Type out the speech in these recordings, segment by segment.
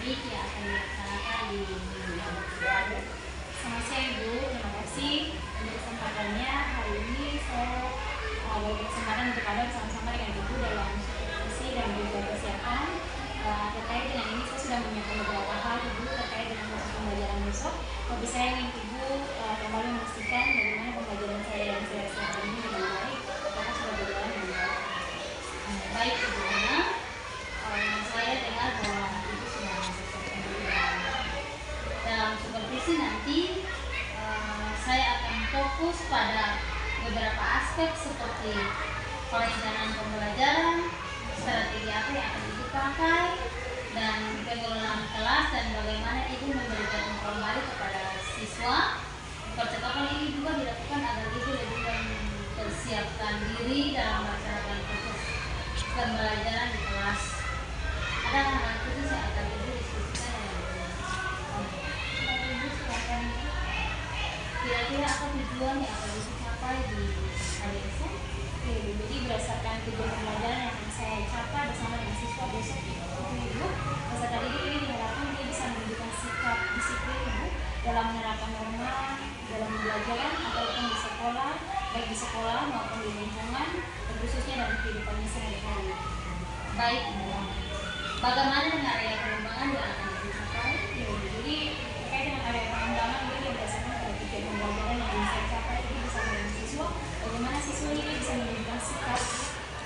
akademik yang akan dilaksanakan di minggu ini. Selamat siang Ibu, terima kasih untuk kesempatannya. Hari ini saya berkesempatan untuk ada bersama-sama dengan Ibu dalam supervisi dan juga persiapan. Terkait dengan ini saya sudah menyiapkan beberapa hal Ibu terkait dengan proses pembelajaran besok. Tapi saya ingin Ibu kembali memastikan bagaimana pembelajaran saya yang saya siapkan ini dengan baik, apakah sudah berjalan dengan baik. Baik Ibu Ana, saya dengar bahwa Ibu sudah mempersiapkan diri dalam supervisi nanti. Saya akan fokus pada beberapa aspek seperti perencanaan pembelajaran, strategi apa yang akan Ibu pakai, dan pengelolaan kelas dan bagaimana Ibu memberikan informasi kepada siswa. Percakapan ini juga dilakukan agar Ibu lebih mempersiapkan diri dalam melaksanakan proses pembelajaran di kelas. Ada hal-hal khusus yang akan Ibu diskusikan dengan Ibu silakan. Kira-kira apa tujuan yang akan dicapai di hari esok? Jadi berdasarkan tujuan pembelajaran yang akan saya capai bersama dengan siswa besok Ibu, peserta didik ini diharapkan dia bisa menunjukkan sikap disiplin Ibu dalam menerapkan norma dalam pembelajaran ataupun di sekolah, baik di sekolah maupun di lingkungan, khususnya dalam kehidupannya sehari-hari. Baik Ibu, bagaimana dengan area pengembangan yang akan dicapai? Jadi terkait dengan area pengembangan ini berdasarkan pada tujuan pembelajaran yang bisa dicapai ini bersama dengan siswa, bagaimana siswa ini bisa menunjukkan sikap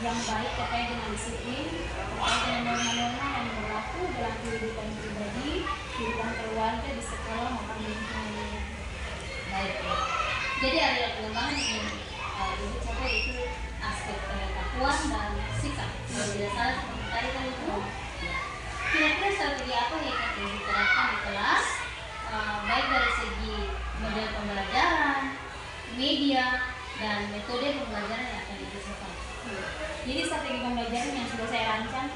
yang baik terkait dengan disiplin, terkait dengan norma-norma yang berlaku dalam kehidupan pribadi, kehidupan keluarga di sekolah maupun di lingkungan. Baik. Jadi area pengembangan ini Ibu capai itu aspek pengetahuan dan sikap. Kalau tidak salah seperti tadi kan Ibu. Kira-kira strategi apa yang akan Ibu terapkan di kelas, baik dari segi model pembelajaran, media, dan metode pembelajaran yang akan Ibu capai. Jadi strategi pembelajaran yang sudah saya rancang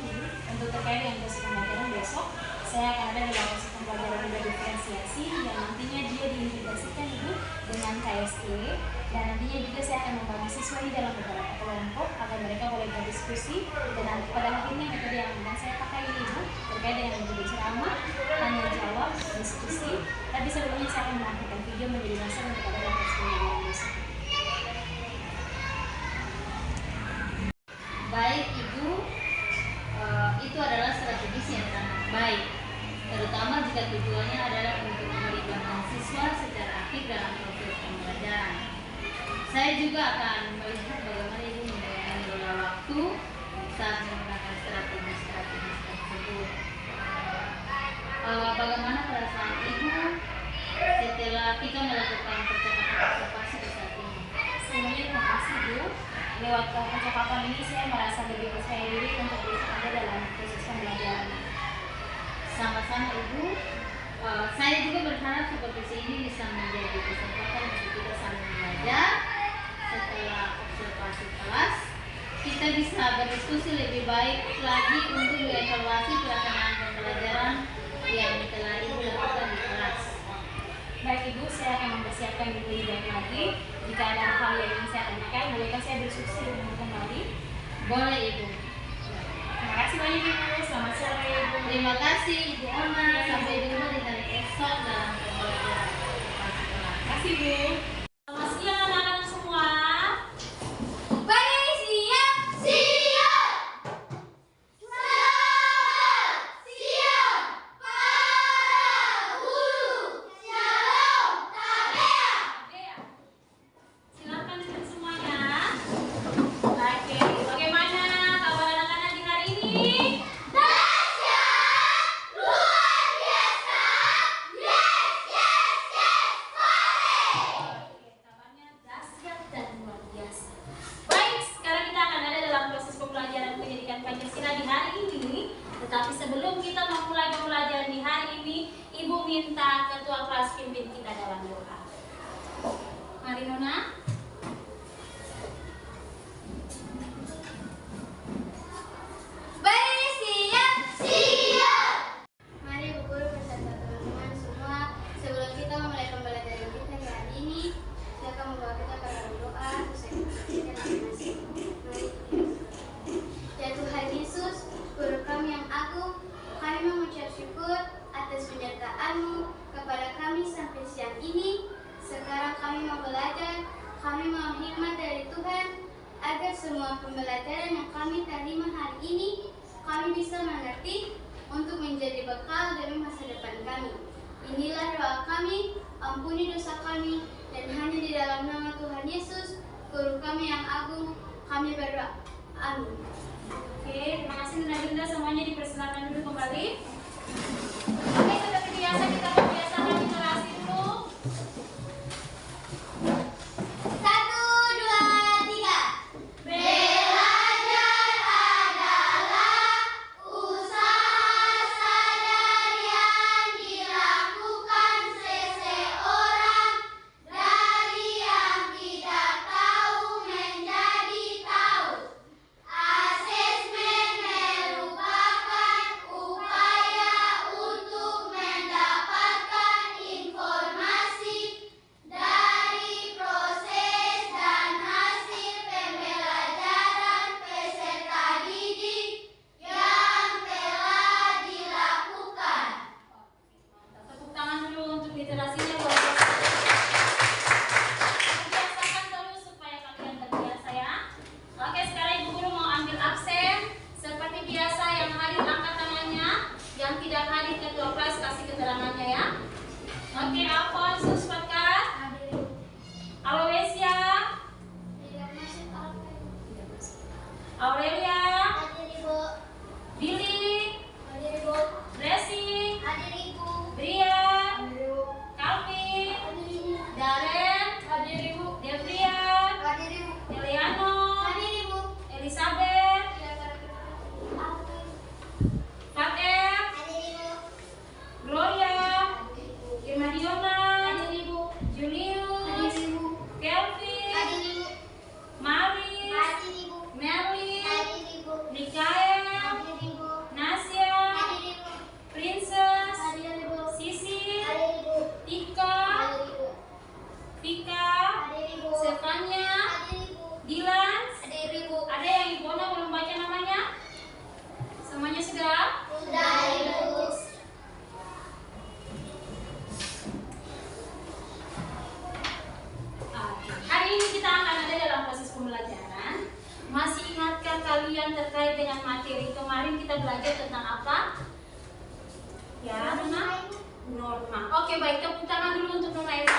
untuk terkait dengan proses pembelajaran besok, saya akan ada dalam proses pembelajaran diferensiasi yang nantinya dia diintegrasikan Ibu dengan KSE, dan nantinya juga saya akan membagi siswa ini dalam beberapa kelompok agar mereka boleh berdiskusi, dan nanti pada akhirnya metode yang akan saya pakai ini Ibu terkait dengan metode ceramah, tanya jawab, diskusi. Tapi sebelumnya saya akan menampilkan video menjadi dasar untuk ada dalam proses pembelajaran besok. Baik Ibu, itu adalah strategis yang sangat baik, terutama jika tujuannya adalah untuk melibatkan siswa secara aktif dalam proses pembelajaran. Saya juga akan melihat bagaimana Ibu mengelola waktu saat menggunakan strategi-strategi tersebut. Bagaimana perasaan Ibu setelah kita melakukan percakapan observasi di saat ini? Sebelumnya terima kasih Bu. Lewat percakapan ini saya merasa lebih percaya diri untuk bisa ada dalam proses pembelajaran. Sama-sama Ibu. Saya juga berharap supervisi ini bisa menjadi kesempatan untuk kita saling belajar. Setelah observasi kelas, kita bisa berdiskusi lebih baik lagi untuk mengevaluasi pelaksanaan pembelajaran yang telah Ibu lakukan di kelas. Baik Ibu, saya akan mempersiapkan diri lebih baik lagi. Jika ada hal yang ingin saya tanyakan, bolehkah saya berdiskusi dengan kembali? Boleh Ibu. Terima kasih banyak Ibu. Selamat sore Ibu. Terima kasih Ibu Ona. Sampai jumpa di hari esok dalam pembelajaran. Terima kasih Bu. Selamat siang anak-anak semua. Baik, siap? Siap. Selamat siang para guru. Shalom Tabea. Silakan duduk semuanya. Oke, bagaimana kabar anak-anak di hari ini? Dahsyat, luar biasa. Yes, yes, yes. Oke, kabarnya dahsyat dan luar biasa. Baik, sekarang kita akan ada dalam proses pembelajaran pendidikan Pancasila di hari ini. Tetapi sebelum kita memulai pembelajaran di hari ini, Ibu minta ketua kelas pimpin kita dalam doa. Mari Nona. Baik, siap? Siap. Mari Bu Guru beserta teman-teman semua, sebelum kita memulai pembelajaran kita di hari ini, saya akan membawa kita pada doa sesuai dengan masing-masing. Mari kita. Ya Tuhan Yesus, Guru kami yang agung, kami mengucap syukur kelima hari ini kami bisa mengerti untuk menjadi bekal demi masa depan kami. Inilah doa kami, ampuni dosa kami, dan hanya di dalam nama Tuhan Yesus, Guru kami yang agung, kami berdoa. Amin. Oke, terima kasih Nuna Dinda, semuanya dipersilakan dulu kembali. Oke, seperti biasa kita membiasakan literasi dulu. 1, 2, 3. Belajar adalah usaha sadar yang dilakukan seseorang dari yang tidak tahu menjadi tahu. Asesmen merupakan upaya untuk mendapatkan informasi dari proses dan hasil pembelajaran peserta didik yang telah dilakukan. Tepuk tangan dulu untuk literasinya, luar biasa. Biasakan terus supaya kalian terbiasa ya. Oke, sekarang Ibu Guru mau ambil absen. Seperti biasa, yang hadir angkat tangannya, yang tidak hadir ketua kelas kasih keterangannya ya. Oke, Alfonsus Fatkar, Aloysia, Aurelia, Billy, Blessing, Bria, Calvin, Darren, Devrian, Eliano, Elizabeth, Fatem, Gloria, Irmadiona, Julius, Kelvin, Maris, Merlin, Mikael, Nasya, Princess, Sisi, Tika, Vika, Stefania, Dilan. Ada yang Ibona belum baca namanya? Semuanya sudah? Hari ini kita akan ada dalam proses pembelajaran. Masih ingatkah kalian terkait dengan materi kemarin kita belajar tentang apa? Ya, Nona? Norma. Oke, baik, tepuk tangan dulu untuk Nona Esa.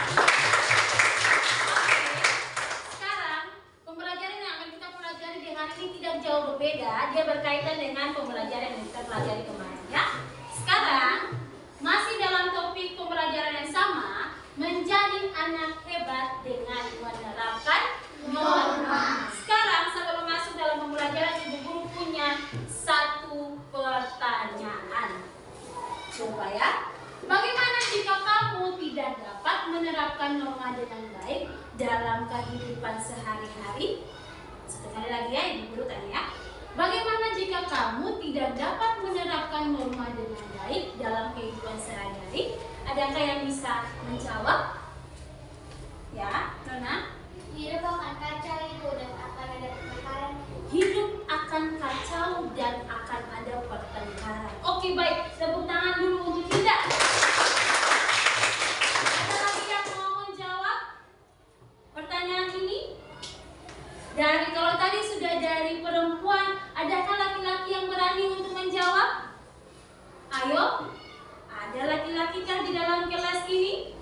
Sekarang pembelajaran yang akan kita pelajari di hari ini tidak jauh berbeda. Dia berkaitan dengan pembelajaran yang kita pelajari kemarin ya. Sekarang masih dalam topik pembelajaran yang sama, menjadi anak hebat dengan menerapkan norma. Sekarang sebelum masuk dalam pembelajaran, Ibu Guru punya satu pertanyaan. Coba ya. Bagaimana jika kamu tidak dapat menerapkan norma dengan baik dalam kehidupan sehari-hari? Sekali lagi ya, Ibu Guru tanya ya. Bagaimana jika kamu tidak dapat menerapkan norma dengan baik dalam kehidupan sehari-hari? Adakah yang bisa menjawab? Ya, Nona? Hidup akan kacau Ibu dan akan ada pertengkaran. Hidup akan kacau dan akan ada pertengkaran. Oke, baik. Tepuk tangan dulu untuk kita. Ada lagi yang mau menjawab pertanyaan ini? Dari kalau tadi sudah dari perempuan, adakah laki-laki yang berani untuk menjawab? Ayo. Ada laki-laki kah di dalam kelas ini?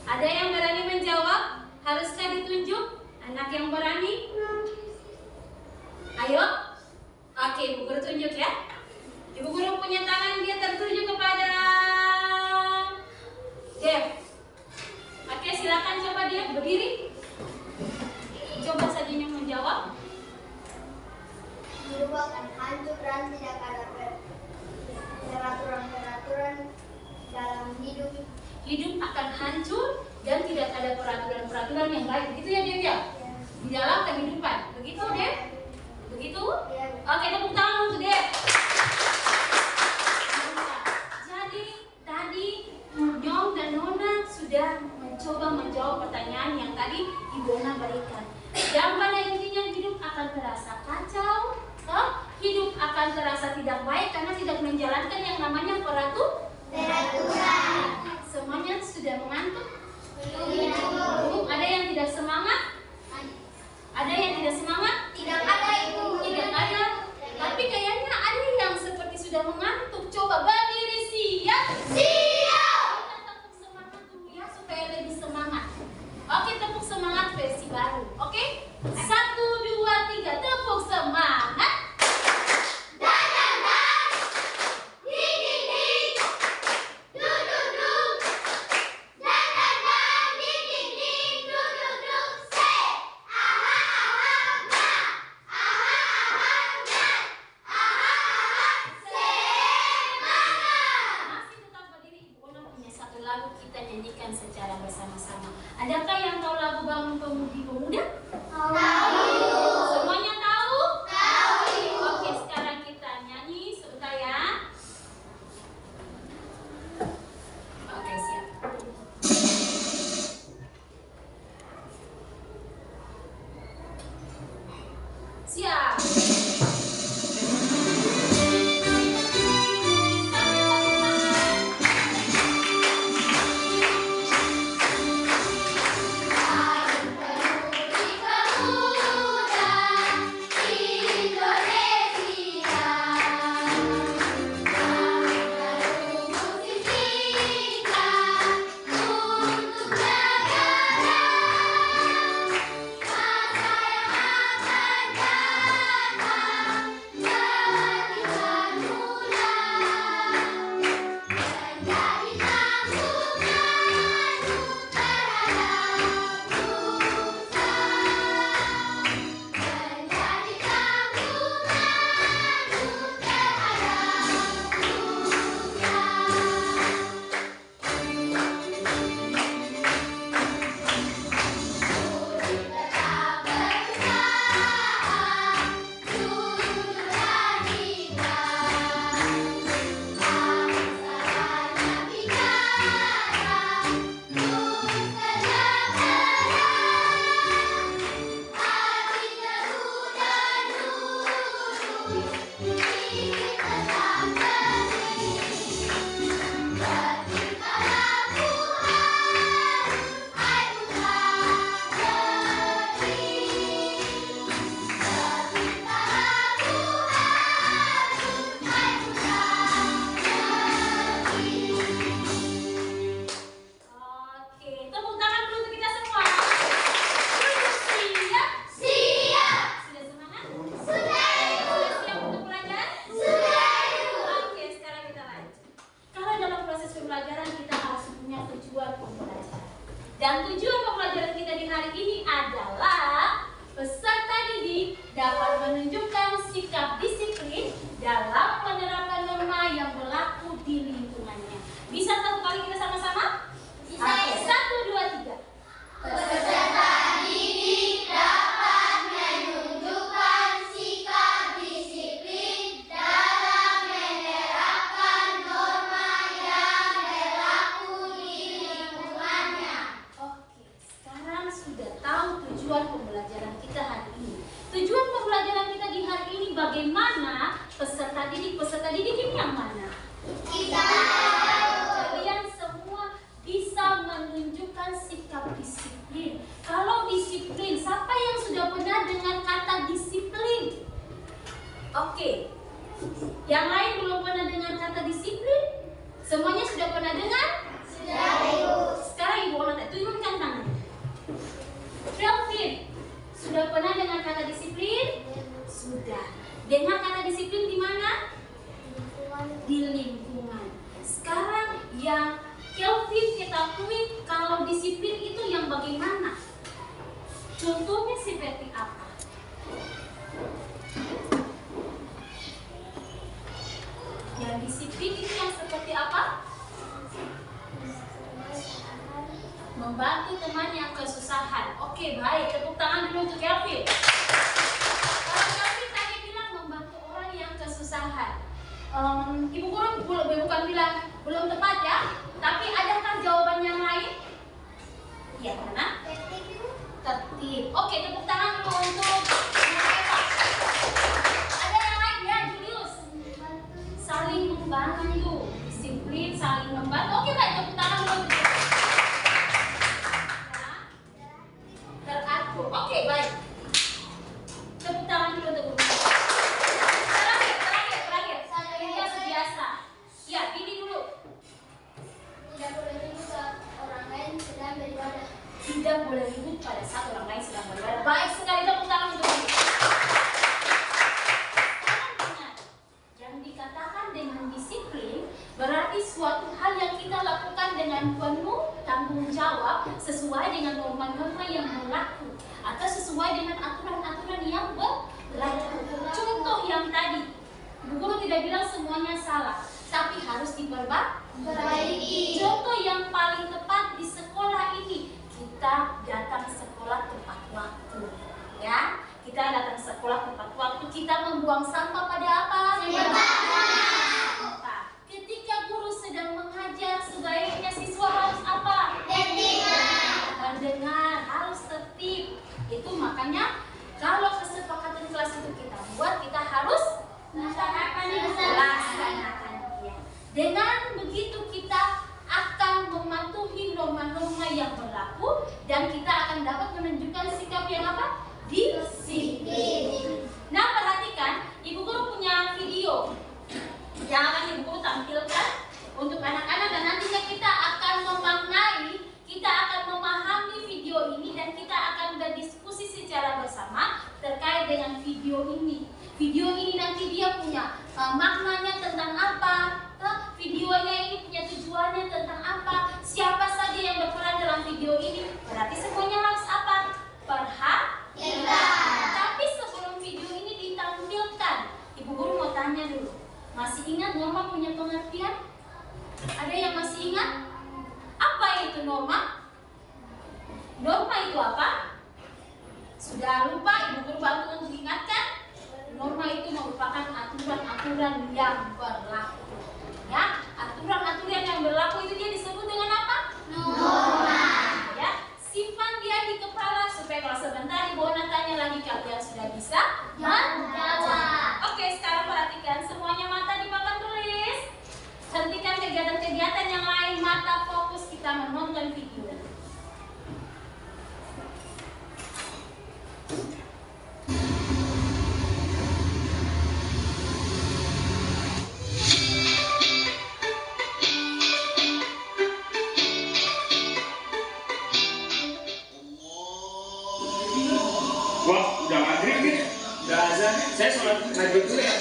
Ada yang berani menjawab? Haruskah ditunjuk anak yang berani? Ayo. Oke, Ibu Guru tunjuk ya. Ibu Guru punya tangan, dia tertuju kepada Dev. Oke, silakan coba dia berdiri. Coba saja yang menjawab. Hidup akan hancur dan tidak ada peraturan-peraturan dalam hidup. Hidup akan hancur dan tidak ada peraturan-peraturan yang baik. Begitu ya, Dev ya? Di dalam kehidupan. Begitu, Dev? Begitu? Oke, tepuk tangan untuk Dev. Jadi tadi Nyong dan Nona sudah mencoba menjawab pertanyaan yang tadi Ibona berikan. Yang pada intinya hidup akan terasa kacau, hidup akan terasa tidak baik karena tidak menjalankan yang namanya peraturan. Semuanya sudah mengantuk? Belum. Ada yang tidak semangat? Ada yang tidak semangat? Tidak ada Ibu. Tidak ada. tepuk tangan dulu untuk kita semua. Siap? Siap. Sudah semangat? Sudah siap untuk belajar? Sudah. Oke, sekarang kita lanjut. Kalau dalam proses pembelajaran kita harus punya tujuan pembelajaran. Dan tujuan pembelajaran kita di hari ini adalah peserta didik dapat menunjukkan sikap disiplin dalam menerapkan norma yang berlaku di lingkungannya. Bisa satu kali kita sama-sama? Bisa. Oke, 1, 2, 3. Peserta didik dapat menunjukkan sikap disiplin dalam menerapkan norma yang berlaku di lingkungannya. Oke, sekarang sudah tahu tujuan pembelajaran kita hari ini. Tujuan pembelajaran kita di hari ini bagaimana peserta didik ini yang mana? Kita Kalian semua bisa menunjukkan sikap disiplin. Kalau disiplin, siapa yang sudah pernah dengan kata disiplin? Oke, yang lain belum pernah dengan kata disiplin? Semuanya sudah pernah dengar? sudah Ibu. Sekarang Ibu Ona turunkan tangan. Kelvin, sudah pernah dengan kata disiplin? Sudah. Dengar kata disiplin di mana? Di lingkungan. Sekarang yang Kelvin ketahui kalau disiplin itu yang bagaimana? Contohnya seperti apa? Yang disiplin itu yang seperti apa? Membantu teman yang kesusahan. Oke, baik. Tepuk tangan dulu untuk Kelvin. Kalau Kelvin tadi bilang membantu orang yang kesusahan. Ibu guru bukan bilang belum tepat ya. Tapi adakah jawaban yang lain? Iya, mana? Tertib. Oke, tepuk tangan dulu untuk Eva. Ada yang lain ya, Julius? Saling membantu. Disiplin, saling membantu. Oke, baik. Tepuk tangan dulu untuk Eva. Teratur. Oke, baik. Tepuk tangan dulu untuk Eva. Terakhir. Ini biasa. Ya, ini dulu. Tidak boleh ribut saat orang lain sedang beribadah. Tidak boleh ribut pada saat orang lain sedang beribadah. Baik sekali, tepuk tangan untuk Eva. Sekarang dengar. Yang dikatakan dengan disiplin berarti suatu hal yang kita lakukan dengan penuh tanggung jawab sesuai dengan norma-norma yang berlaku atau sesuai dengan aturan-aturan yang berlaku. Contoh yang tadi, Ibu Guru tidak bilang semuanya salah, tapi harus diperbaiki. Contoh yang paling tepat di sekolah ini, kita datang sekolah tepat waktu, ya. Kita datang sekolah tepat waktu. Kita membuang sampah pada apa? Tempat. Ketika guru sedang mengajar, sebaiknya siswa harus apa? Mendengar, harus tertib. Itu makanya kalau kesepakatan kelas itu kita buat, kita harus laksanakan. Dengan begitu kita akan mematuhi norma-norma yang berlaku dan kita akan dapat menunjukkan sikap yang apa? Disiplin. Nah, perhatikan, Ibu Guru punya video yang akan Ibu Guru tampilkan untuk anak-anak dan nantinya kita akan memaknai, kita akan memahami video ini dan kita akan berdiskusi secara bersama terkait dengan video ini. Video ini nanti dia punya maknanya tentang apa, videonya ini punya tujuannya tentang apa, siapa saja yang berperan dalam video ini. Berarti semuanya harus apa? Perhatikan. Tapi sebelum video ini ditampilkan, Ibu Guru mau tanya dulu. Masih ingat norma punya pengertian? Ada yang masih ingat? Apa itu norma? Norma itu apa? Sudah lupa, Ibu Guru bantu untuk ingatkan. Norma itu merupakan aturan-aturan yang berlaku. Ya, aturan-aturan yang berlaku itu dia disebut dengan apa? Norma. Ya, simpan dia di kepala supaya kalau sebentar Ibu Ona tanya lagi kalian sudah bisa menjawab. Oke, sekarang perhatikan. sama-sama nonton video. Wah, udah maghrib nih, udah azan. Saya sholat maghrib dulu ya.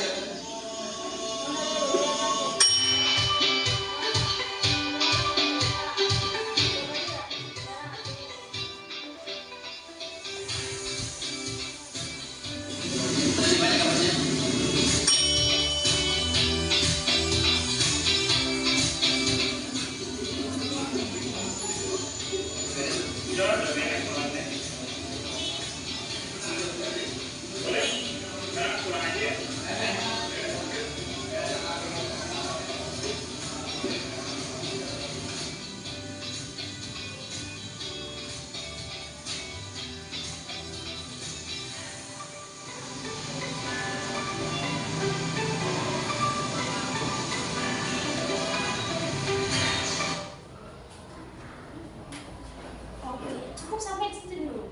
Cukup sampai di situ dulu.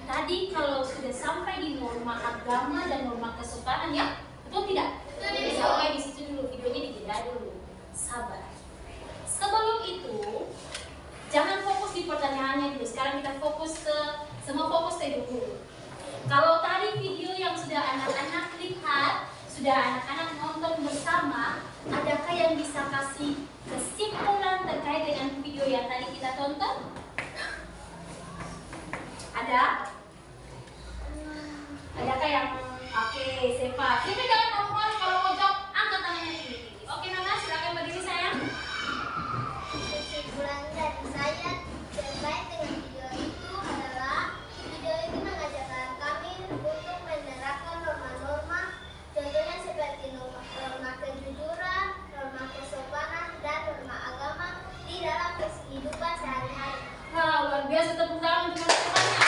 Tadi kalau sudah sampai di norma agama dan norma kesopanan ya, betul tidak? Sampai di situ dulu, videonya dijeda dulu. Sabar. Sebelum itu, jangan fokus di pertanyaannya dulu. Sekarang kita fokus ke fokus ke dulu. Kalau tadi video yang sudah anak-anak lihat, sudah anak-anak nonton bersama, adakah yang bisa kasih kesimpulan terkait dengan video yang tadi kita tonton? Ada? Adakah yang oke, Sepa? Kita jangan ngomong kalau mau jawab, angkat tangannya tinggi. Oke, Nana, silakan berdiri sayang. Kesimpulan dari saya terkait dengan video itu adalah video itu mengajarkan kami untuk menerapkan norma-norma, contohnya seperti norma kejujuran, norma kesopanan, dan norma agama di dalam kehidupan sehari-hari. Wah, luar biasa, tepuk tangan untuk Nana Sepanya.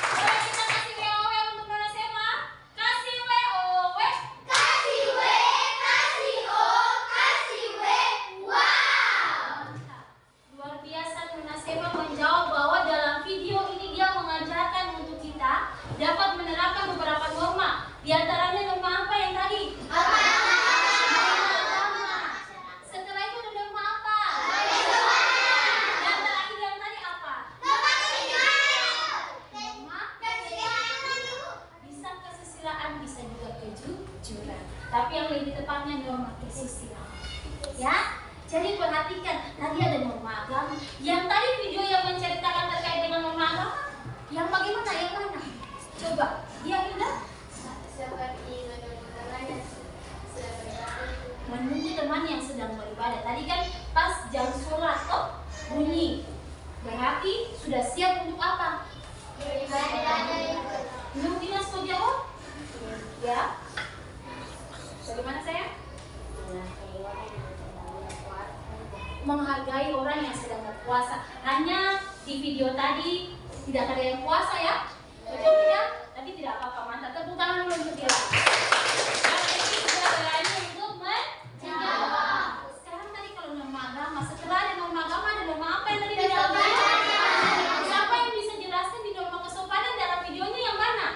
Boleh kita kasih WOW untuk Nana Sepa? Kasih WOW. Kasih W, kasih O, kasih W, wow! Luar biasa, Nana Sepa menjawab bahwa dalam video ini dia mengajarkan untuk kita dapat menerapkan beberapa norma. Di antaranya norma apa yang tadi? Norma agama. Setelah itu ada norma apa? Dan terakhir yang tadi apa? Norma bisa kesusilaan, bisa juga kejujuran. Tapi yang lebih tepatnya norma kesusilaan. Ya, jadi perhatikan tadi ada norma agama. Yang tadi video yang menceritakan terkait dengan norma agama, yang bagaimana? Yang mana? Coba, dia Hilda. Seperti menunggu teman yang sedang beribadah. Menunggu teman yang sedang beribadah. Tadi kan pas jam sholat oh bunyi. Berarti sudah siap untuk apa? Menunggu dinas jawab? Ya. Bagaimana saya? Menghargai orang yang sedang berpuasa. Hanya di video tadi tidak ada yang puasa ya? Betul tidak? Tapi tidak apa-apa, mantap. Tepuk tangan dulu untuk dia. Karena ini sudah berani untuk menjawab. Sekarang tadi kalau norma agama, setelah ada norma agama, ada norma apa yang tadi di dalam video? Siapa yang bisa jelaskan di norma kesopanan dalam videonya yang mana?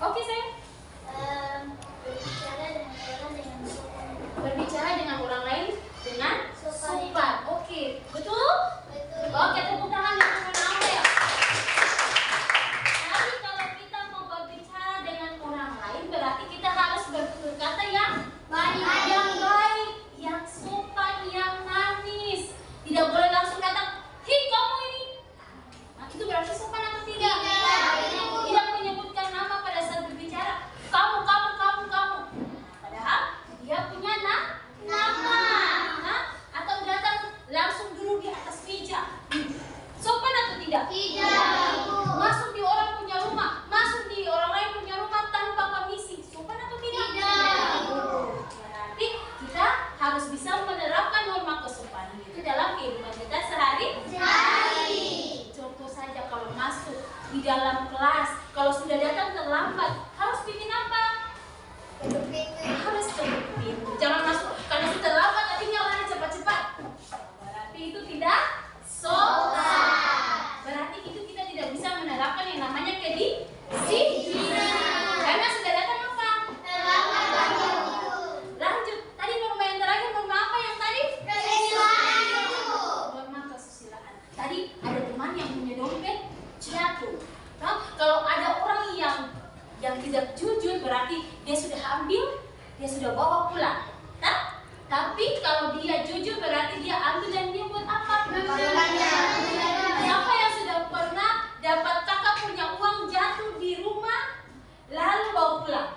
Oke, saya. Berbicara dengan orang lain dengan sopan. Oke, betul? Oke, tepuk tangan untuk Nana ya. Tapi kalau kita mau berbicara dengan orang lain, dia sudah bawa pulang. Tapi kalau dia jujur berarti dia ambil dan dia buat apa? Siapa yang sudah pernah dapat kakak punya uang jatuh di rumah lalu bawa pulang?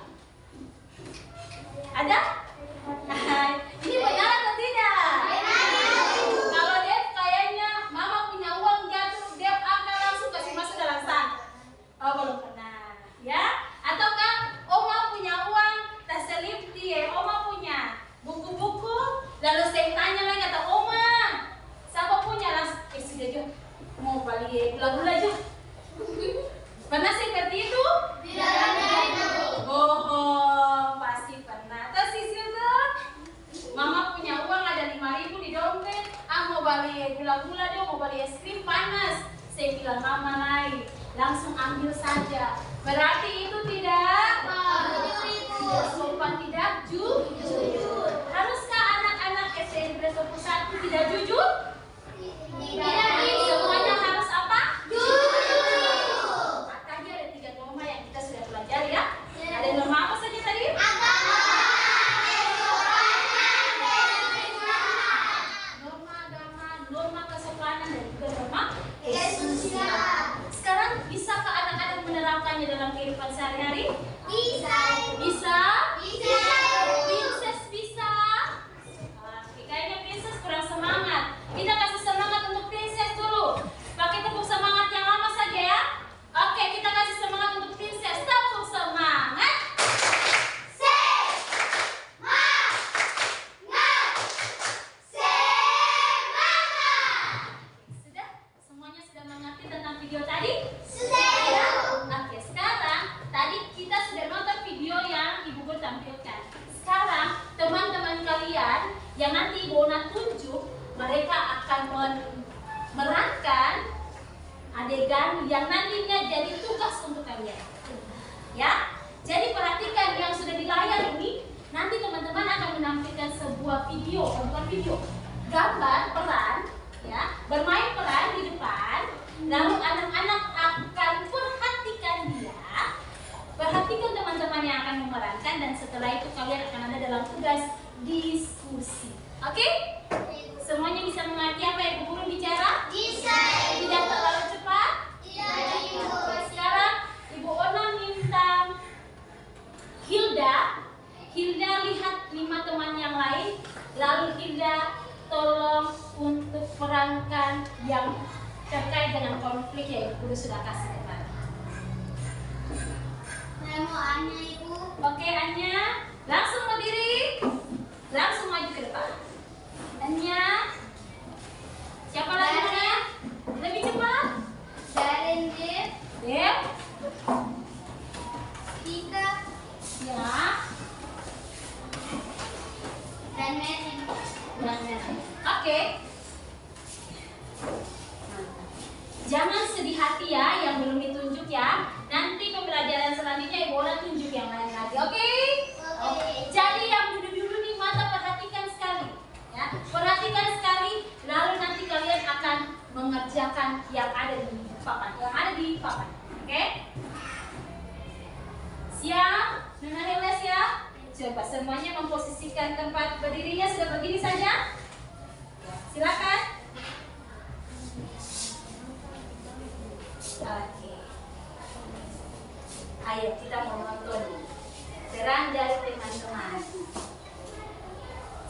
Ada? Ini benar atau tidak? Kalau Dev kayaknya mama punya uang jatuh, Dev akan langsung kasih masuk dalam sak. Oh belum pernah, ya? Ataukah Oma punya uang tas selip dia, Oma punya buku-buku, lalu saya tanya lagi kata Oma, siapa punya langsung? Sudah Jo, mau balik gula-gula Jo. Pernah seperti itu? Tidak. Bohong, pasti pernah. Terus Sisil tuh, mama punya uang ada 5.000 di dompet. Mau balik gula-gula dong, mau balik es krim panas. Saya bilang mama lain, langsung ambil saja. Berarti itu tidak sopan, tidak jujur. Haruskah anak-anak SMP 1 tidak jujur? Semuanya harus apa? Jujur. Tadi ada 3 norma yang kita sudah pelajari ya. Ada norma apa saja tadi? Norma agama, norma kesopanan dan juga norma kesusilaan. Sekarang bisakah anak-anak menerapkannya dalam kehidupan sehari-hari? Bisa. Princess bisa. Oke, kayaknya Princess kurang semangat. Kita kasih semangat untuk Princess dulu. Pakai tepuk semangat yang lama saja ya. Oke, kita kasih semangat untuk Princess. Tepuk semangat. Sudah? Semuanya sudah mengerti tentang video tadi? Oke, sekarang tadi kita sudah nonton video yang Ibu Guru tampilkan. Sekarang teman-teman kalian yang nanti Ibu Ona tunjuk, mereka akan memerankan adegan yang nantinya jadi tugas untuk kalian. Ya, jadi perhatikan yang sudah di layar ini. Nanti teman-teman akan menampilkan sebuah video, bukan video, gambar peran, ya, bermain peran di depan. Lalu anak-anak akan perhatikan dia, perhatikan teman-teman yang akan memerankan, dan setelah itu kalian akan ada dalam tugas diskusi. Oke? Semuanya bisa mengerti apa yang Ibu Guru bicara? Bisa. Tidak terlalu cepat? Sekarang Ibu Ona minta Hilda lihat 5 teman yang lain, lalu Hilda tolong untuk perankan yang terkait dengan konflik yang Ibu Guru sudah kasih kemarin. Saya mau Anya, Ibu. Oke, Anya, langsung berdiri, langsung maju ke depan. Anya, siapa lagi Anya? Lebih cepat. Darren, Dev, Dev, Tika, ya, dan Merin. dan oke. Jangan sedih hati ya, yang belum ditunjuk ya. Nanti pembelajaran selanjutnya Ibu Ona tunjuk yang lain lagi, oke? Oke. Jadi yang dulu-dulu nih mata perhatikan sekali, ya. Perhatikan sekali, lalu nanti kalian akan mengerjakan yang ada di papan, oke? Siap? Nona Hilda siap? Coba semuanya memposisikan tempat berdirinya sudah begini saja. Silakan. Oke. Ayo kita mau nonton peran dari teman-teman.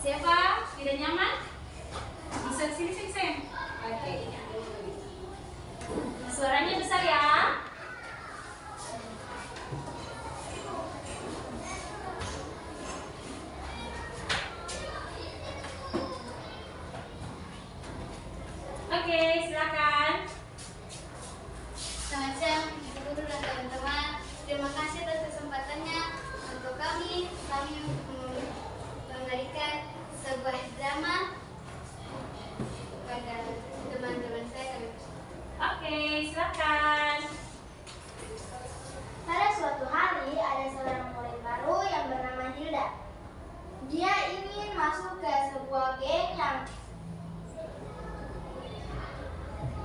Siapa? Tidak nyaman? Bisa sini. Oke. Suaranya besar ya. Oke, silakan. Selamat siang, Ibu Guru dan teman-teman. Terima kasih atas kesempatannya untuk kami memberikan sebuah drama kepada teman-teman saya. Oke, silakan. Pada suatu hari ada seorang murid baru yang bernama Hilda. Dia ingin masuk ke sebuah geng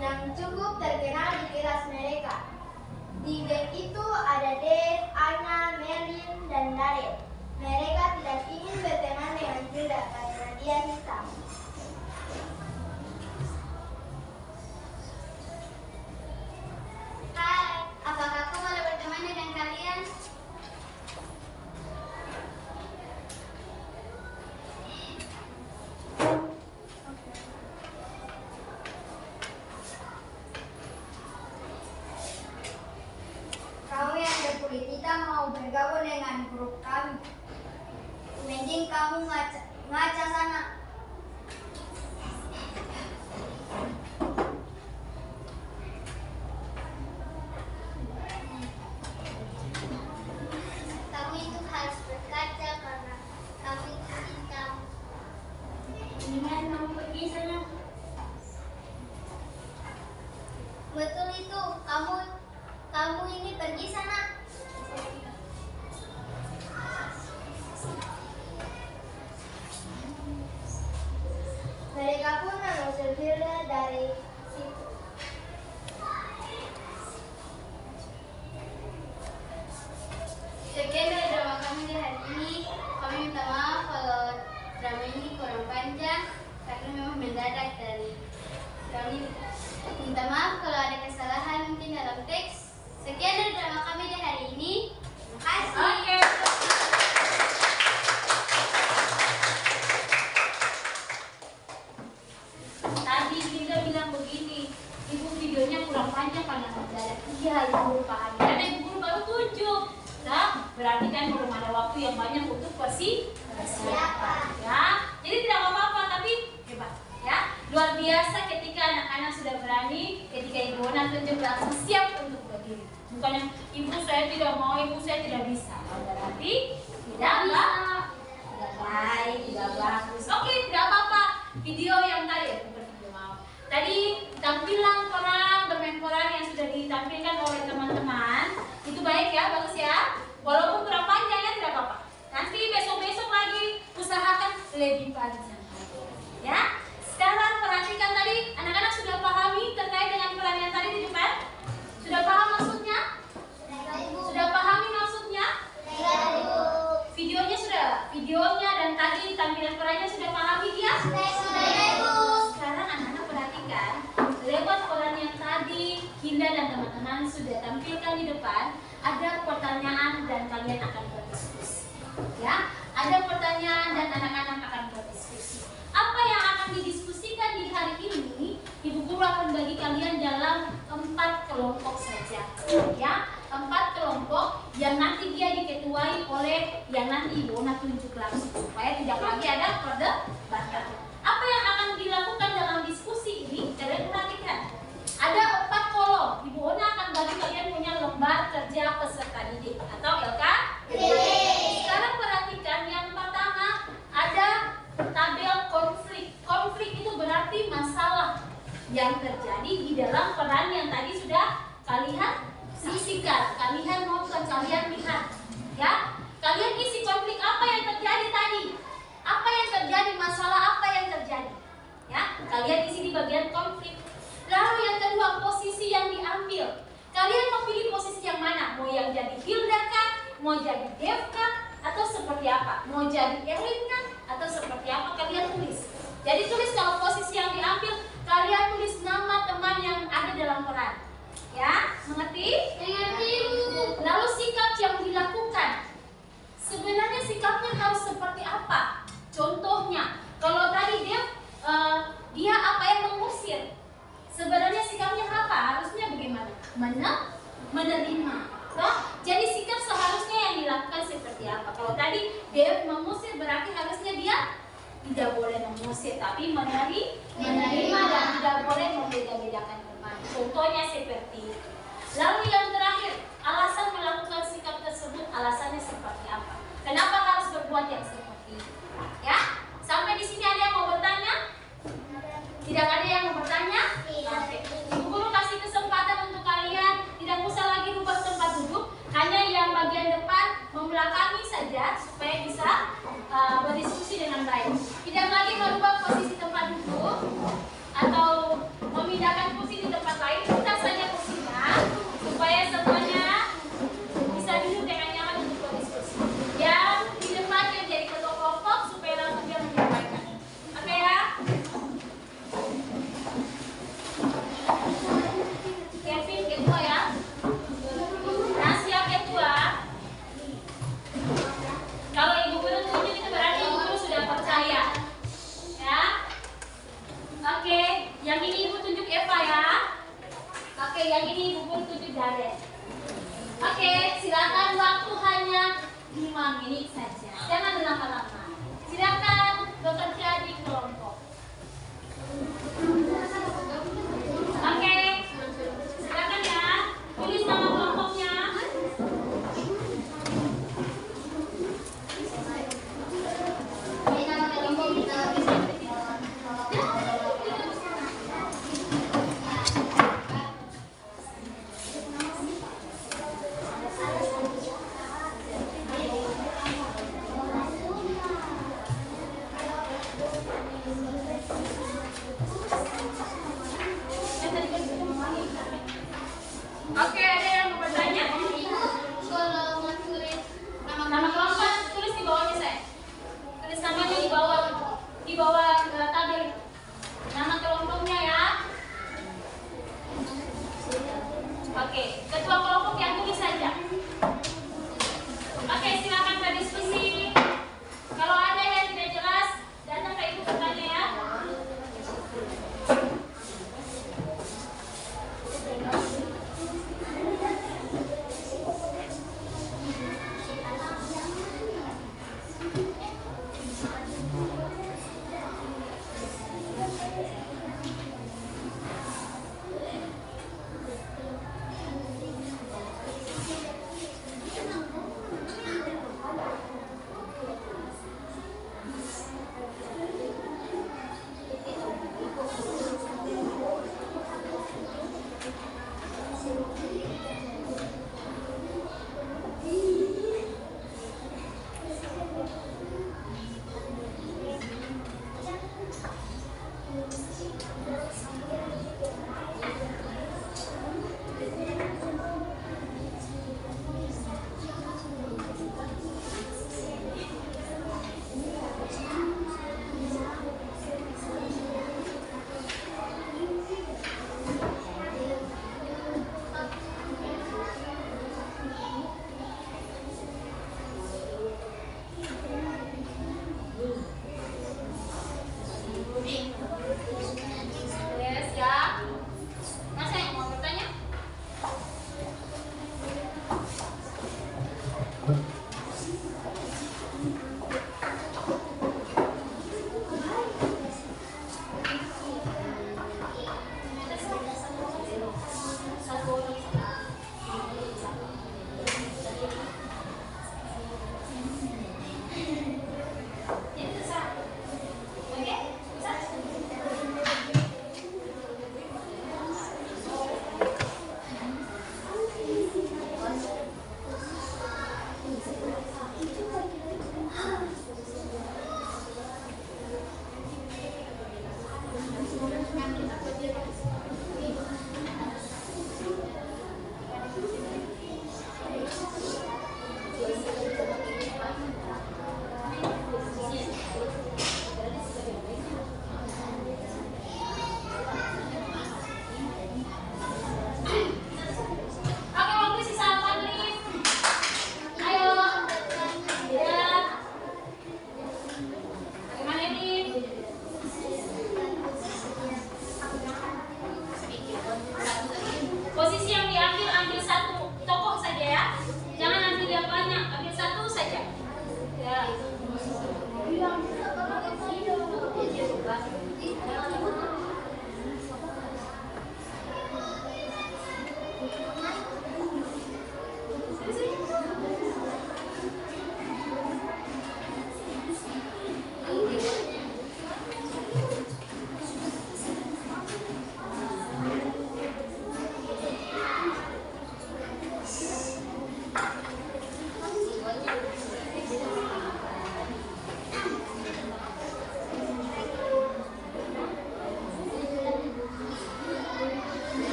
yang cukup terkenal di kelas mereka. Di geng itu ada Dev, Anya, Merin, dan Darren. Mereka tidak dan ingin berteman dengan Juda karena dia hitam. Hai, apakah aku boleh berteman dengan kalian? Kamu yang berkulit hitam mau bergabung dengan grup kami. Mending kamu ngaca sana. Kamu itu harus berkaca karena kamu itu hitam. Gimana mau pergi sana? Betul itu, kamu ini pergi sana. Mereka pun mengusir Hilda dari situ. Sekian dari drama kami di hari ini. Kami minta maaf kalau drama ini kurang panjang karena memang mendadak dari kami. Minta maaf kalau ada kesalahan mungkin dalam teks. Sekian dari drama kami di hari ini. Terima kasih. Oke. Tadi Linda bilang begini, ibu videonya kurang panjang karena mendadak. Iya, ibu guru paham. Karena ibu guru baru 7. Nah, berarti kan belum ada waktu yang banyak untuk persiapan. Ya, jadi tidak apa-apa, tapi hebat. Ya, luar biasa ketika anak-anak sudah berani, ketika ibu Ona tunjuk langsung siap untuk berdiri. Bukan yang ibu saya tidak mau, ibu saya tidak bisa. Berarti tidak baik, tidak bagus. Oke, tidak apa-apa. Video yang tadi, bukan video maaf. Tadi tampilan peran, bermain peran yang sudah ditampilkan oleh teman-teman itu baik ya, bagus ya. Walaupun kurang panjang ya tidak apa-apa. Nanti besok-besok lagi usahakan lebih panjang. Ya. Sekarang perhatikan tadi, anak-anak sudah pahami terkait dengan peran yang tadi di depan? Sudah paham maksudnya? Sudah pahami maksudnya? Videonya sudah, videonya dan tadi tampilan perannya sudah pahami dia? Sekarang anak-anak perhatikan, lewat peran yang tadi Hinda dan teman-teman sudah tampilkan di depan, ada pertanyaan dan kalian akan berdiskusi. Ya, ada pertanyaan dan anak-anak akan berdiskusi. Apa yang akan didiskusikan di hari ini, ibu guru akan bagi kalian dalam 4 kelompok saja. Ya, 4 kelompok yang nanti dia diketuai oleh yang nanti ibu Ona tunjuk langsung supaya tidak lagi ada perdebatan. Apa yang akan dilakukan dalam diskusi ini? Kalian perhatikan. Ada 4 kolom. Ibu Ona akan bagi kalian punya lembar kerja peserta didik atau LKD. Sekarang perhatikan yang pertama ada tabel konflik. Konflik itu berarti masalah yang terjadi di dalam peran yang tadi sudah kalian saksikan, kalian nonton, kalian lihat. Ya, kalian isi konflik apa yang terjadi tadi? Apa yang terjadi? Masalah apa yang terjadi? Ya, kalian isi di bagian konflik. Lalu yang kedua, posisi yang diambil. Kalian mau pilih posisi yang mana? Mau yang jadi Hilda kah? Mau jadi Dev kah? Atau seperti apa? Mau jadi Erlin kah? Atau seperti apa? Kalian tulis. Jadi tulis kalau posisi yang diambil, kalian tulis nama teman yang ada dalam peran. Ya, mengerti? Mengerti, Bu. Lalu sikap yang dilakukan. Sebenarnya sikapnya harus seperti apa? Contohnya, kalau tadi dia apa yang mengusir. Sebenarnya sikapnya apa? Harusnya bagaimana? Menerima. Toh? Jadi sikap seharusnya yang dilakukan seperti apa? Kalau tadi dia mengusir berarti harusnya dia tidak boleh mengusir, tapi menerima dan tidak boleh membeda-bedakan teman. Contohnya seperti itu. Lalu yang terakhir, alasan melakukan sikap tersebut, alasannya seperti apa? Kenapa harus berbuat yang seperti itu? Ya? Sampai di sini ada yang mau bertanya? Tidak ada yang mau bertanya? Oke. Ibu guru kasih kesempatan untuk kalian, tidak usah lagi rubah tempat duduk, hanya yang bagian depan membelakangi saja supaya bisa berdiskusi dengan baik. Tidak lagi merubah posisi tempat duduk atau memindahkan kursi di tempat lain, putar saja kursinya supaya semuanya bisa duduk dengan nyaman untuk berdiskusi. Yang di depan yang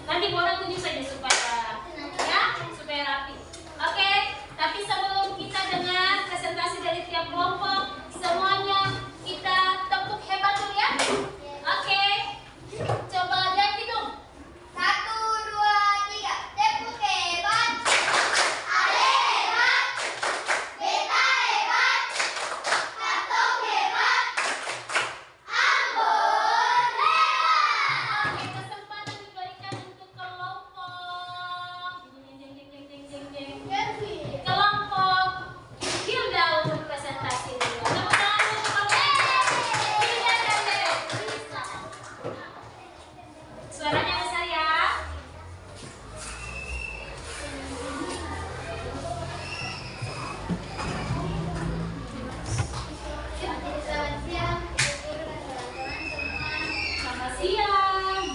Nanti Bona tunjuk saja supaya rapi. Oke, tapi sebelum kita dengar presentasi dari tiap kelompok, semuanya kita tepuk hebat dulu ya. Oke, coba lihat hitung. 1, 2, 3, tepuk hebat. Ale hebat, beta hebat, Katong hebat, Ambon hebat. Oke, kesempatan diberikan untuk kelompok. Jeng, jeng, jeng, jeng, jeng, jeng, jeng. Kelompok Hilda untuk presentasi dulu. Tepuk tangan untuk kelompok Hilda dan Dede. Suaranya besar ya. Selamat siang, guru dan teman-teman semua. Selamat siang.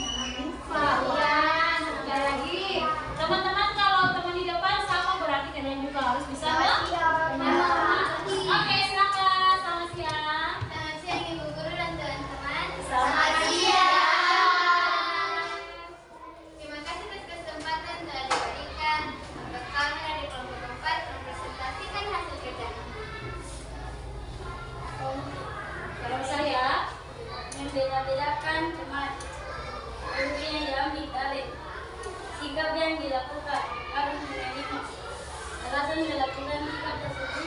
Fabian, sekali lagi. Teman-teman, kalau teman di depan sama berarti kalian juga harus bisa mengerti. Oke, silakan. Selamat siang. Selamat siang Ibu Guru dan teman-teman. Selamat siang. Terima kasih atas kesempatan telah diberikan untuk kami dari kelompok 4 mempresentasikan hasil kerja. Kalau saya membeda-bedakan cuma ilmunya yang ditarik, sikap yang dilakukan harus menerima. Alasan dilakukan sikap tersebut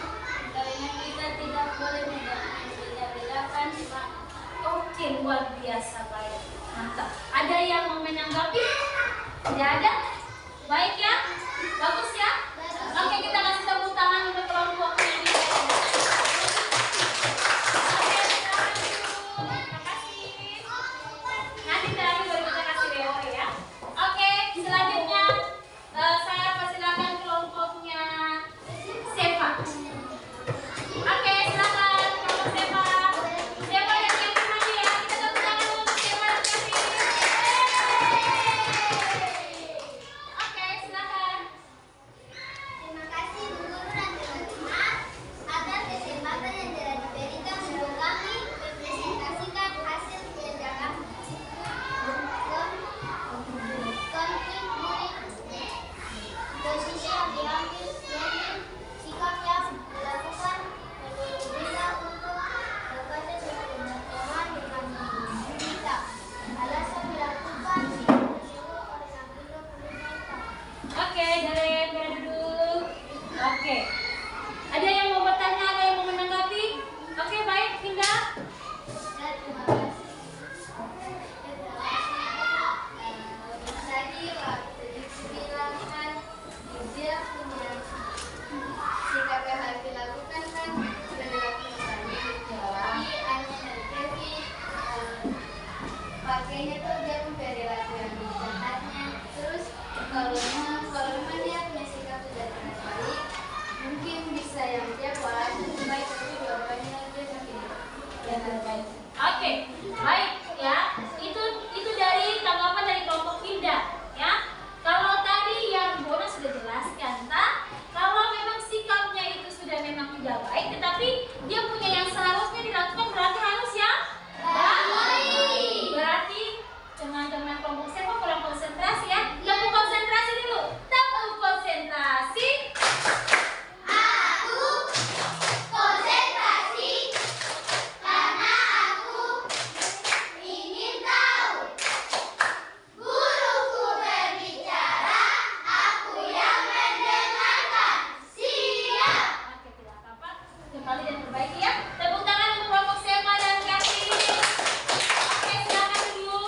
karena kita tidak boleh membeda-bedakan cuma. Oke, luar biasa, baik, mantap. Ada yang mau menanggapi? Tidak ada? Baik ya, bagus ya. Oke, kita kasih tepuk tangan untuk kelompoknya ini. Nanti terakhir baru kita kasih WO ya. Oke, selanjutnya saya persilakan kelompoknya Seva. Oke, silakan kelompok Seva. Seva yang maju ya. Kita tepuk tangan untuk Seva dan Kevin. Oke, silakan. Terima kasih Bu Guru dan teman-teman atas kesempatan yang telah diberikan untuk kami mempresentasikan hasil kerja kami. Konflik murid, posisi yang diambil, sikap yang dilakukan, menurut kita untuk bekerja bersama dengan kita. Alasan dilakukan disuruh oleh Abdullah pemerintah. Oke, boleh duduk. Oke. Ada yang mau bertanya, ada yang mau menanggapi? Oke, baik, Hilda. Terima kasih. Tadi waktu dibilangkan dia punya sikap yang harus dilakukan kan sudah dilakukan tadi. Jadi Anya dan Kevin pakainya tuh dia memperhatikan jahatnya. Terus kalau memang dia punya sikap sudah terbalik, mungkin bisa yang dia buat baik tapi jawabannya dia makin Ya, baik. Oke, baik ya. Itu dari tanggapan dari kelompok Hilda ya. Kalau tadi yang Bona sudah jelaskan, kalau memang sikapnya itu sudah memang tidak baik, tetapi dia punya yang seharusnya dilakukan berarti harus ya baik. Berarti teman-teman kelompok Seva kurang konsentrasi ya. Tepuk konsentrasi dulu. Tepuk konsentrasi. Aku konsentrasi karena aku ingin tahu. Guruku berbicara, aku yang mendengarkan. Siap. Oke, tidak apa-apa. Kembali dan perbaiki ya. Tepuk tangan untuk kelompok Seva dan Kevin. Oke, silakan dulu.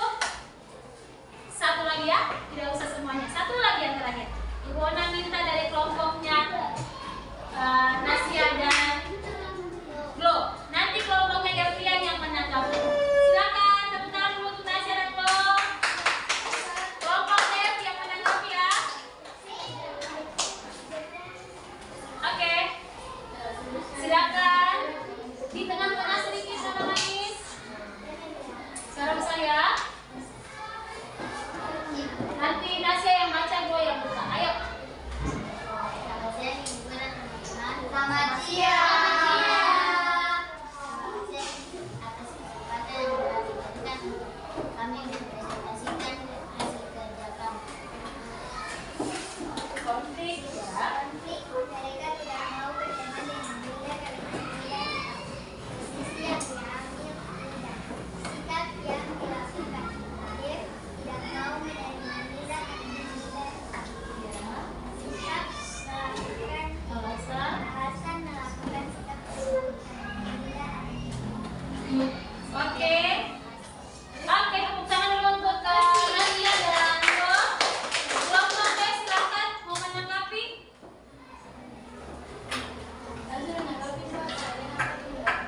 Satu lagi ya, tidak usah semuanya. Satu lagi yang terakhir. Ibu Ona minta dari kelompoknya Nasia dan Glo. Nanti kelompoknya Gabriel yang menanggapi. Silakan tepuk tangan dulu untuk Nasia dan Glo. Kelompok Dev yang menanggapi ya. Oke, silakan. Oke. Oke, tepuk tangan dulu untuk Nadia dan kelompok B, silakan mau menanggapi.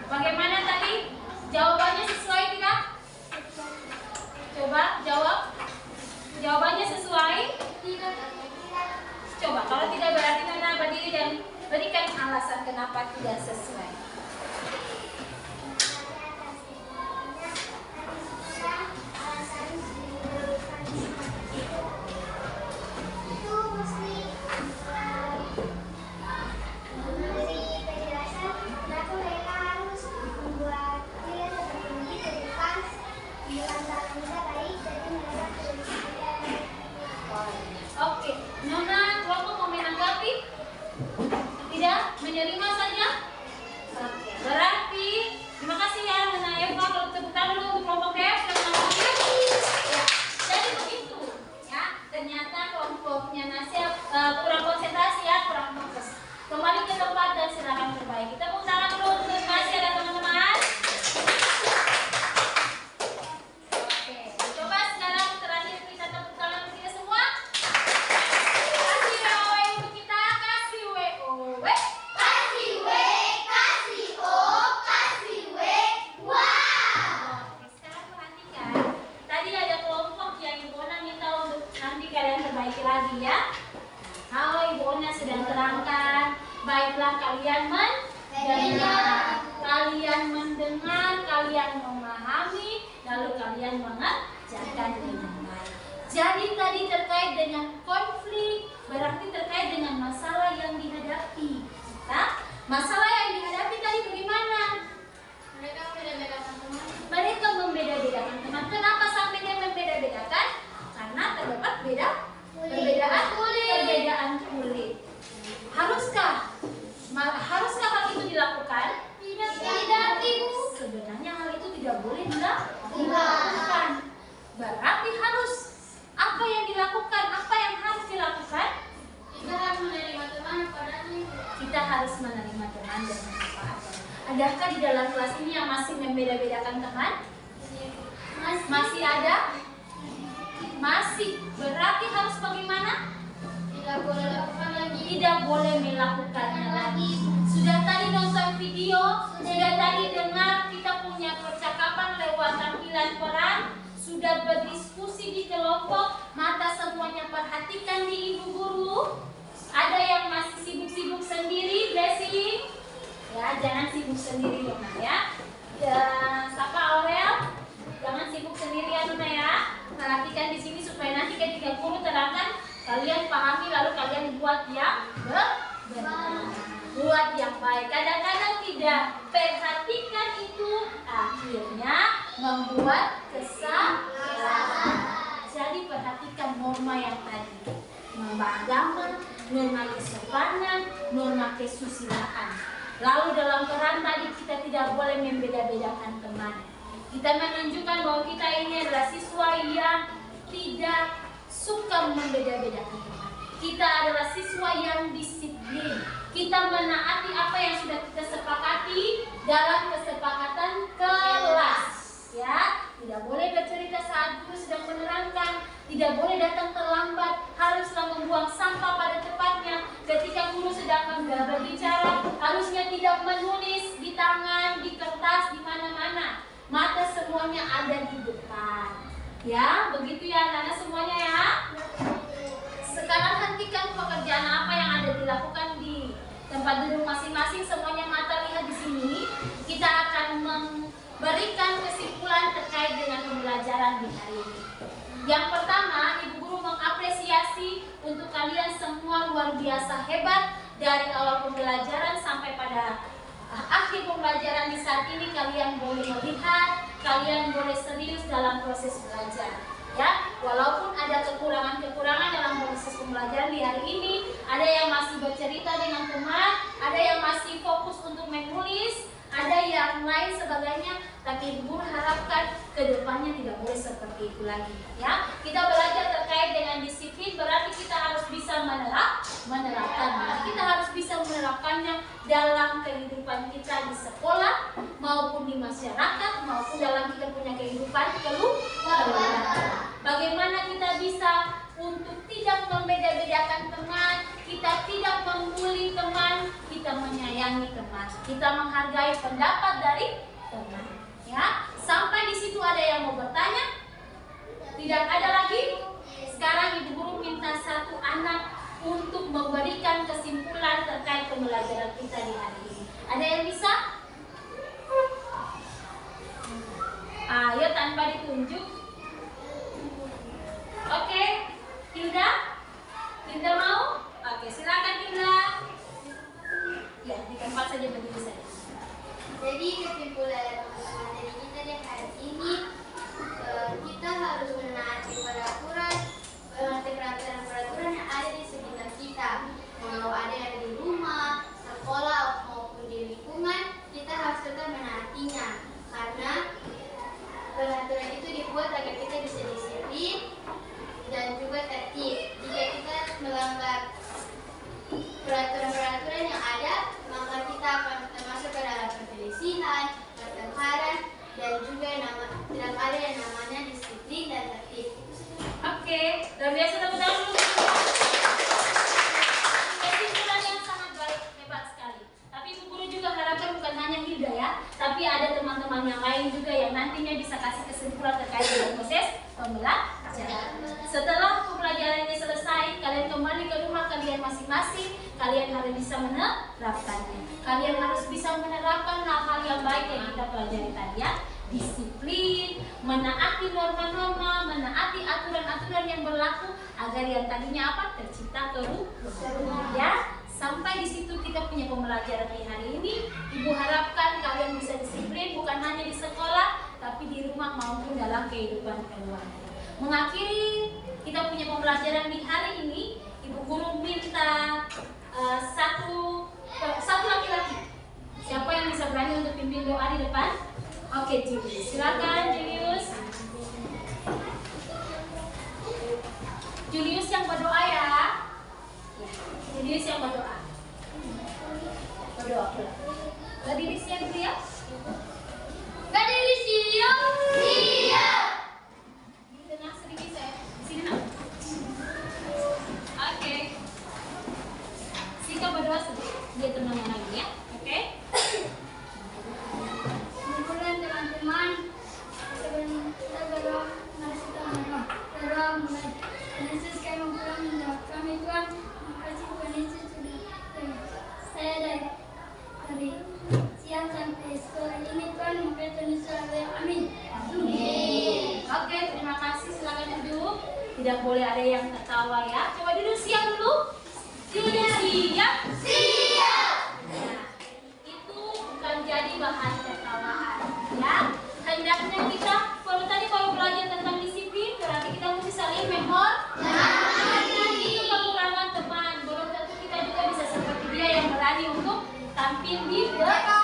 Bagaimana tadi? Jawabannya sesuai tidak? Coba jawab. Jawabannya sesuai? Tidak. Coba, kalau tidak berarti Nana berdiri dan berikan alasan kenapa tidak sesuai. Oke, Nona kelompok mau menanggapi? Tidak? Menerima saja? Oke, berarti terima kasih ya Nona Eva. Kalau tepuk tangan dulu untuk kelompok D, sudah menanggapi? Ya, jadi begitu ya. Ternyata kelompoknya Nasya kurang konsentrasi ya, kurang fokus. Kembali ke tempat dan silakan terbaik. Kita tepuk tangan dulu untuk Nasya dan teman-teman. Oke, coba sekarang terakhir kita tepuk tangan untuk kita semua. Kasih WOW untuk kita, kasih WOW. Kasih W, kasih O, kasih W. Wow. Oke, sekarang perhatikan. Tadi ada kelompok yang Ibu Ona minta untuk nanti kalian perbaiki lagi ya. Kalau Ibu Ona sedang terangkan, baiklah kalian mendengar. Kalian mendengar, kalian memahami, lalu kalian mengerjakan dengan baik. Jadi tadi terkait dengan konflik, berarti terkait dengan masalah yang dihadapi. Nah, masalah yang dihadapi tadi bagaimana? Mereka membeda-bedakan teman. Mereka membeda-bedakan teman. Kenapa sampai dia membeda-bedakan? Karena terdapat perbedaan kulit. Haruskah hal itu dilakukan? Tidak, Ibu. Sebenarnya hal itu tidak boleh dilakukan. Berarti harus apa yang dilakukan? Apa yang harus dilakukan? Kita harus menerima teman padanya. Kita harus menerima teman dan memanfaatkan. Adakah di dalam kelas ini yang masih membeda-bedakan teman? Masih ada? Masih. Berarti harus bagaimana? Tidak boleh lakukan lagi. Tidak boleh melakukannya lagi. Sudah tadi nonton video, sudah tadi dengar kita punya percakapan lewat tampilan peran, sudah berdiskusi di kelompok, mata semuanya perhatikan di Ibu Guru. Ada yang masih sibuk-sibuk sendiri, blessing. Ya, jangan sibuk sendiri Nona ya. Sapa Aurel, jangan sibuk sendiri ya Nona ya. Perhatikan di sini supaya nanti ketika guru terangkan kalian pahami lalu kalian buat yang benar, buat yang baik. Kadang-kadang tidak perhatikan itu akhirnya membuat kesalahan. Jadi perhatikan norma yang tadi, norma agama, norma kesopanan, norma kesusilaan. Lalu dalam peran tadi kita tidak boleh membeda-bedakan teman. Kita menunjukkan bahwa kita ini adalah siswa yang tidak suka membeda-bedakan teman. Kita adalah siswa yang disiplin. Kita menaati apa yang sudah kita sepakati dalam kesepakatan kelas. Ya, tidak boleh bercerita saat guru sedang menerangkan, tidak boleh datang terlambat, haruslah membuang sampah pada tempatnya. Ketika guru sedang berbicara, harusnya tidak menulis di tangan, di kertas, di mana-mana. Mata semuanya ada di depan. Ya, begitu ya anak-anak semuanya ya. Sekarang hentikan pekerjaan apa yang ada dilakukan di tempat duduk masing-masing. Semuanya mata lihat di sini. Kita akan memberikan kesimpulan terkait dengan pembelajaran di hari ini. Yang pertama, Ibu Guru mengapresiasi untuk kalian semua luar biasa hebat dari awal pembelajaran sampai pada akhir pembelajaran di saat ini. Kalian boleh melihat, kalian boleh serius dalam proses belajar. Ya, walaupun ada kekurangan-kekurangan dalam proses pembelajaran di hari ini, ada yang masih bercerita dengan teman, ada yang masih fokus untuk menulis, ada yang lain sebagainya, tapi Ibu harapkan kedepannya tidak boleh seperti itu lagi. Ya, kita belajar terkait dengan disiplin, berarti kita harus bisa menerapkannya. Kita harus bisa menerapkannya dalam kehidupan kita di sekolah maupun di masyarakat teman. Kita menghargai pendapat dari teman. Ya, sampai di situ ada yang mau bertanya? Tidak ada lagi? Sekarang Ibu Guru minta satu anak untuk memberikan kesimpulan terkait pembelajaran kita di hari ini. Ada yang bisa? Ayo tanpa ditunjuk. Oke, Hilda? Hilda mau? Oke, silakan Hilda. Ya, di tempat saja berdiri saja. Jadi kesimpulan materi kita di hari ini, kita harus menaati peraturan yang ada di sekitar kita. Kalau ada yang di rumah, sekolah maupun di lingkungan, kita harus tetap menaatinya. Karena peraturan itu dibuat agar kita bisa disiplin dan juga tertib. Jika kita melanggar peraturan-peraturan yang ada, maka kita akan termasuk ke dalam perselisihan, pertengkaran, dan juga tidak ada yang namanya disiplin dan tertib. Oke, luar biasa, tepuk tangan dulu. Kesimpulan yang sangat baik, hebat sekali. Tapi Ibu Guru juga harapkan bukan hanya Hilda ya, tapi ada teman-teman yang lain juga yang nantinya bisa kasih kesimpulan terkait dengan proses pembelajaran. Setelah pembelajaran ini selesai, kalian kembali ke rumah kalian masing-masing. Kalian harus bisa menerapkannya. Kalian harus bisa menerapkan hal-hal yang baik yang kita pelajari tadi ya. Disiplin, menaati norma-norma, menaati aturan-aturan yang berlaku agar yang tadinya apa? Tercipta kerukunan. Ya, sampai di situ kita punya pembelajaran di hari ini. Ibu harapkan kalian bisa disiplin bukan hanya di sekolah, tapi di rumah maupun dalam kehidupan keluarga. Mengakhiri kita punya pembelajaran di hari ini, Ibu Guru minta satu laki-laki. Siapa yang bisa berani untuk pimpin doa di depan? Oke, Julius. Silakan, Julius. Julius yang berdoa ya. Ya, Julius yang berdoa. Berdoa pula. Berdiri siap dulu ya. Berdiri siap. Siap. Di tengah sedikit saya. Sini nak. Oke. Sika berdoa sedikit. Dia tenang lagi ya. Oke. Kemudian teman-teman, sebelum kita berdoa, mari kita berdoa mulai. Yesus, kami pulang menjawab kami Tuhan. Terima kasih Tuhan Yesus sudah saya dari siang sampai sore ini Tuhan. Maka Tuhan Yesus selalu amin. Oke, terima kasih. Silakan duduk. Tidak boleh ada yang tertawa ya. Coba duduk siap dulu. Sudah siap? Siap. Nah, itu bukan jadi bahan tertawaan ya. Hendaknya kita kalau belajar tentang disiplin berarti kita mesti saling itu kekurangan teman. Belum tentu kita juga bisa seperti dia yang berani untuk tampil di depan.